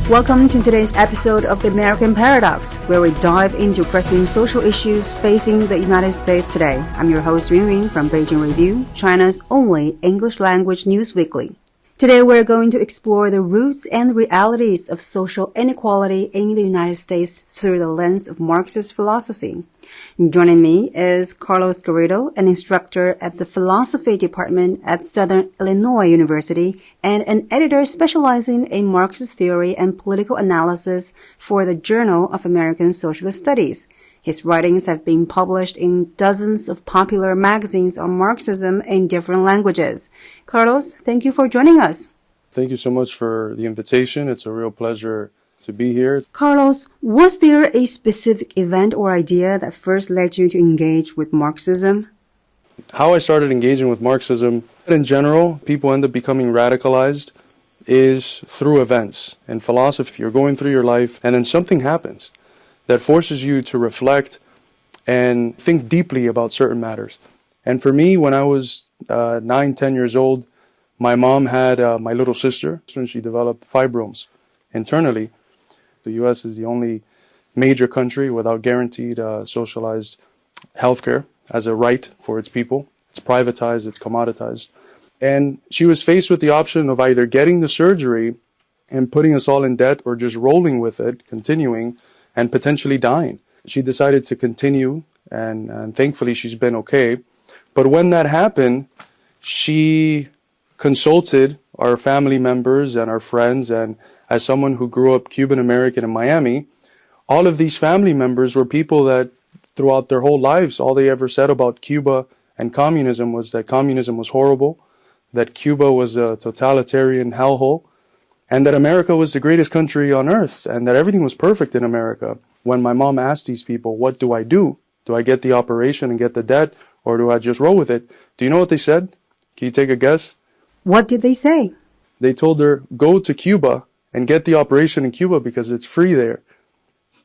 Welcome to today's episode of The American Paradox, where we dive into pressing social issues facing the United States today. I'm your host, Yungyun from Beijing Review, China's only English language news weekly. Today we're going to explore the roots and realities of social inequality in the United States through the lens of Marxist philosophy. Joining me is Carlos Garrido, an instructor at the philosophy department at Southern Illinois University and an editor specializing in Marxist theory and political analysis for the Journal of American Socialist Studies. His writings have been published in dozens of popular magazines on Marxism in different languages. Carlos, thank you for joining us. Thank you so much for the invitation. It's a real pleasure to be here. Carlos, was there a specific event or idea that first led you to engage with Marxism? How I started engaging with Marxism, in general, people end up becoming radicalized, is through events. In philosophy, you're going through your life and then something happens that forces you to reflect and think deeply about certain matters. And for me, when I was 9, 10 years old, my mom had my little sister, and she developed fibromes internally. The U.S. is the only major country without guaranteed socialized healthcare as a right for its people. It's privatized, it's commoditized. And she was faced with the option of either getting the surgery and putting us all in debt or just rolling with it, continuing, and potentially dying. She decided to continue, and thankfully she's been okay. But when that happened, she consulted our family members and our friends, and as someone who grew up Cuban-American in Miami, all of these family members were people that throughout their whole lives, all they ever said about Cuba and communism was that communism was horrible, that Cuba was a totalitarian hellhole, and that America was the greatest country on earth, and that everything was perfect in America. When my mom asked these people, what do I do? Do I get the operation and get the debt, or do I just roll with it? Do you know what they said? Can you take a guess? What did they say? They told her, go to Cuba and get the operation in Cuba because it's free there,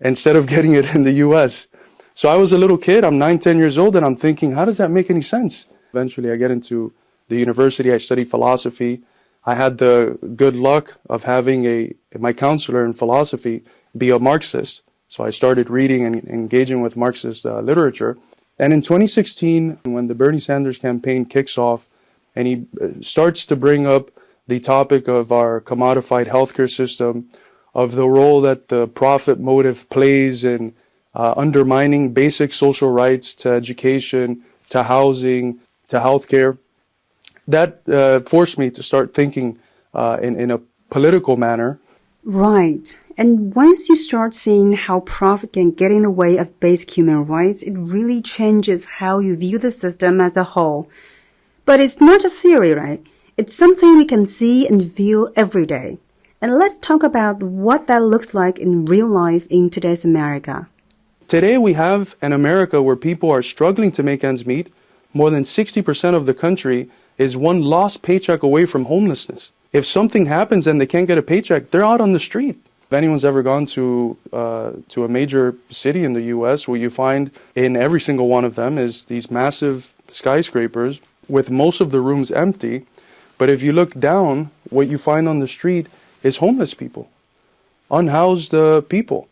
instead of getting it in the U.S. So I was a little kid, I'm 9, 10 years old, and I'm thinking, how does that make any sense? Eventually I get into the university, I study philosophy. I had the good luck of having my counselor in philosophy be a Marxist. So I started reading and engaging with Marxist literature. And in 2016, when the Bernie Sanders campaign kicks off, and he starts to bring up the topic of our commodified healthcare system, of the role that the profit motive plays in undermining basic social rights to education, to housing, to healthcare, that forced me to start thinking in a political manner. Right. And once you start seeing how profit can get in the way of basic human rights, it really changes how you view the system as a whole. But it's not just theory, right? It's something we can see and feel every day. And let's talk about what that looks like in real life in today's America. Today we have an America where people are struggling to make ends meet. More than 60% of the country is one lost paycheck away from homelessness. If something happens and they can't get a paycheck, they're out on the street. If anyone's ever gone to a major city in the U.S., what you find in every single one of them is these massive skyscrapers with most of the rooms empty. But if you look down, what you find on the street is homeless people, unhoused people.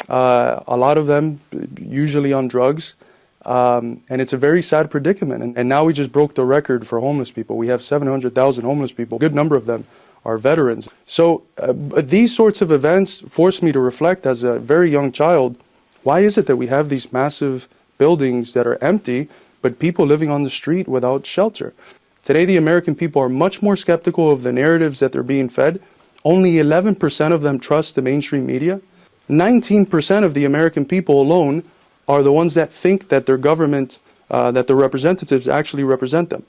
A lot of them usually on drugs. And it's a very sad predicament. And now we just broke the record for homeless people. We have 700,000 homeless people. A good number of them are veterans. So these sorts of events forced me to reflect as a very young child, why is it that we have these massive buildings that are empty, but people living on the street without shelter? Today, the American people are much more skeptical of the narratives that they're being fed. Only 11% of them trust the mainstream media. 19% of the American people alone are the ones that think that their government, that their representatives actually represent them.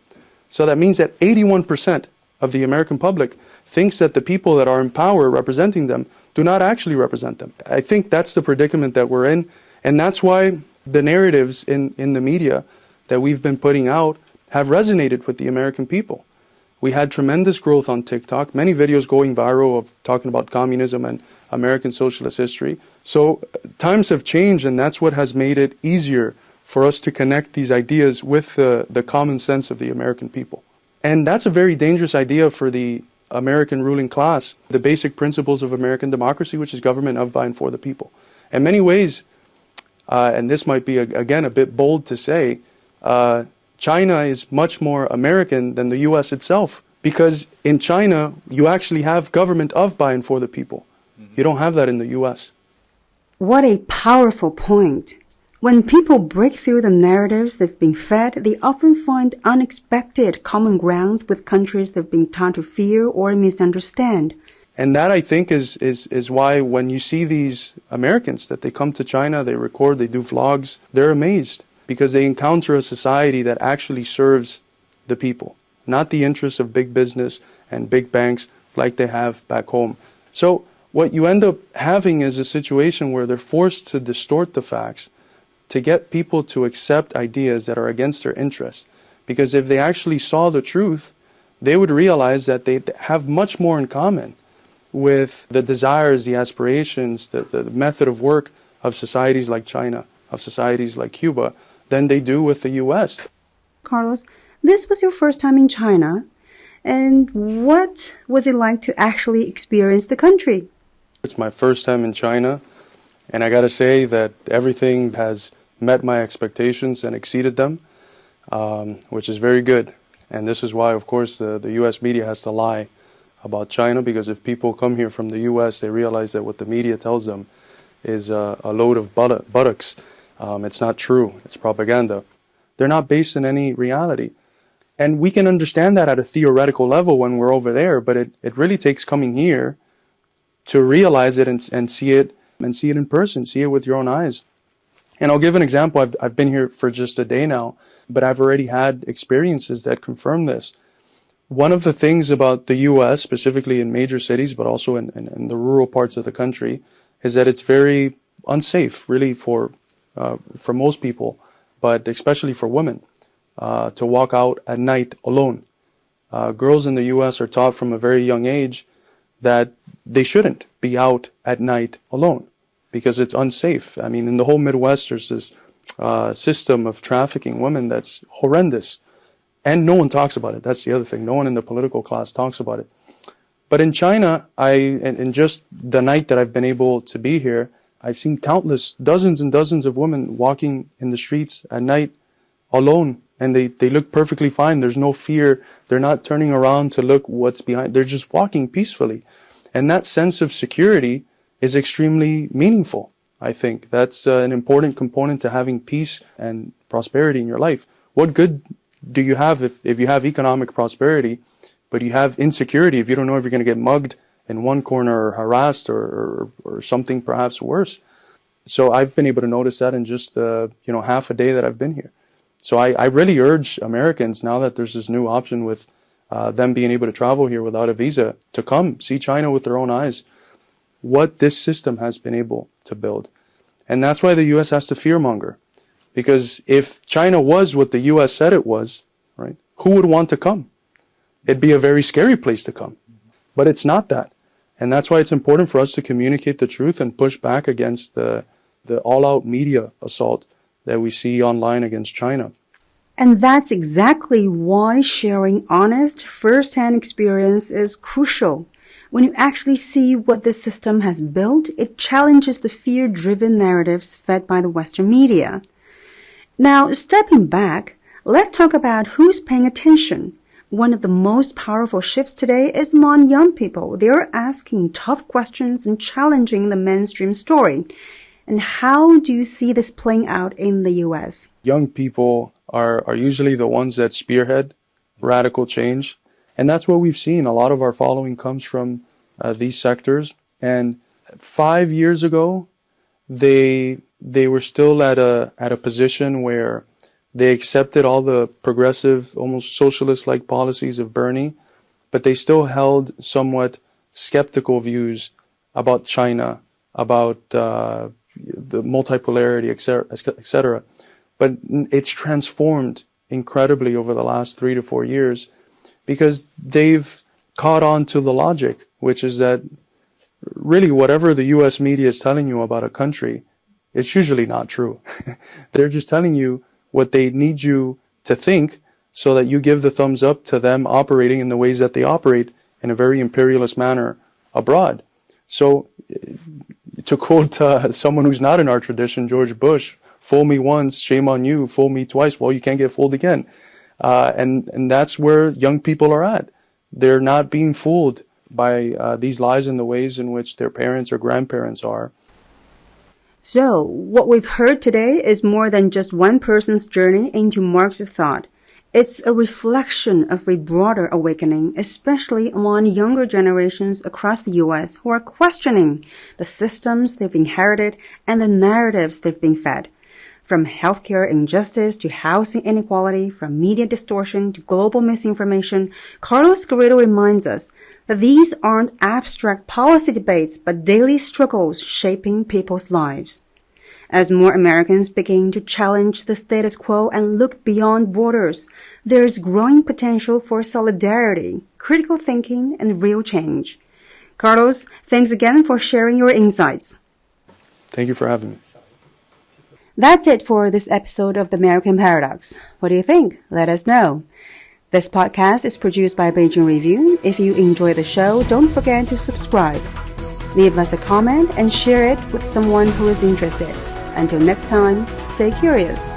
So that means that 81% of the American public thinks that the people that are in power representing them do not actually represent them. I think that's the predicament that we're in, and that's why the narratives in the media that we've been putting out have resonated with the American people. We had tremendous growth on TikTok, many videos going viral of talking about communism and American socialist history. So times have changed, and that's what has made it easier for us to connect these ideas with the common sense of the American people. And that's a very dangerous idea for the American ruling class the basic principles of American democracy, which is government of, by, and for the people. In many ways, and this might be, again, a bit bold to say, China is much more American than the U.S. itself. Because in China, you actually have government of, by, and for the people. You don't have that in the U.S. What a powerful point. When people break through the narratives they've been fed, they often find unexpected common ground with countries they've been taught to fear or misunderstand. And that, I think, is why when you see these Americans, that they come to China, they record, they do vlogs, they're amazed. Because they encounter a society that actually serves the people, not the interests of big business and big banks like they have back home. So what you end up having is a situation where they're forced to distort the facts to get people to accept ideas that are against their interests. Because if they actually saw the truth, they would realize that they have much more in common with the desires, the aspirations, the method of work of societies like China, of societies like Cuba, than they do with the U.S. Carlos, this was your first time in China. And what was it like to actually experience the country? It's my first time in China, and I got to say that everything has met my expectations and exceeded them, which is very good. And this is why, of course, the U.S. media has to lie about China, because if people come here from the U.S., they realize that what the media tells them is a load of buttocks. It's not true. It's propaganda. They're not based in any reality. And we can understand that at a theoretical level when we're over there, but it really takes coming here to realize it and see it in person, see it with your own eyes. And I'll give an example. I've been here for just a day now, but I've already had experiences that confirm this. One of the things about the U.S., specifically in major cities, but also in the rural parts of the country, is that it's very unsafe, really, for most people, but especially for women, to walk out at night alone. Girls in the U.S. are taught from a very young age that they shouldn't be out at night alone because it's unsafe. I mean, in the whole Midwest, there's this system of trafficking women that's horrendous. And no one talks about it. That's the other thing. No one in the political class talks about it. But in China, in just the night that I've been able to be here, I've seen countless, dozens and dozens of women walking in the streets at night alone. And they look perfectly fine. There's no fear. They're not turning around to look what's behind. They're just walking peacefully. And that sense of security is extremely meaningful, I think. That's an important component to having peace and prosperity in your life. What good do you have if you have economic prosperity, but you have insecurity, if you don't know if you're going to get mugged in one corner or harassed or something perhaps worse? So I've been able to notice that in just half a day that I've been here. So I really urge Americans, now that there's this new option with them being able to travel here without a visa, to come see China with their own eyes, what this system has been able to build. And that's why the U.S. has to fearmonger. Because if China was what the U.S. said it was, right, who would want to come? It'd be a very scary place to come. But it's not that. And that's why it's important for us to communicate the truth and push back against the all-out media assault that we see online against China. And that's exactly why sharing honest, first-hand experience is crucial. When you actually see what the system has built, it challenges the fear-driven narratives fed by the Western media. Now, stepping back, let's talk about who's paying attention. One of the most powerful shifts today is among young people. They're asking tough questions and challenging the mainstream story. And how do you see this playing out in the U.S.? Young people are usually the ones that spearhead radical change. And that's what we've seen. A lot of our following comes from these sectors. And 5 years ago, they were still at a position where they accepted all the progressive, almost socialist-like policies of Bernie, but they still held somewhat skeptical views about China, about the multipolarity, etc. But it's transformed incredibly over the last 3 to 4 years because they've caught on to the logic, which is that really whatever the U.S. media is telling you about a country, it's usually not true. They're just telling you what they need you to think so that you give the thumbs up to them operating in the ways that they operate in a very imperialist manner abroad. So, to quote someone who's not in our tradition, George Bush, fool me once, shame on you, fool me twice, well, you can't get fooled again. And that's where young people are at. They're not being fooled by these lies and the ways in which their parents or grandparents are. So, what we've heard today is more than just one person's journey into Marxist thought. It's a reflection of a broader awakening, especially among younger generations across the U.S. who are questioning the systems they've inherited and the narratives they've been fed. From healthcare injustice to housing inequality, from media distortion to global misinformation, Carlos Garrido reminds us that these aren't abstract policy debates but daily struggles shaping people's lives. As more Americans begin to challenge the status quo and look beyond borders, there is growing potential for solidarity, critical thinking, and real change. Carlos, thanks again for sharing your insights. Thank you for having me. That's it for this episode of The American Paradox. What do you think? Let us know. This podcast is produced by Beijing Review. If you enjoy the show, don't forget to subscribe. Leave us a comment and share it with someone who is interested. Until next time, stay curious.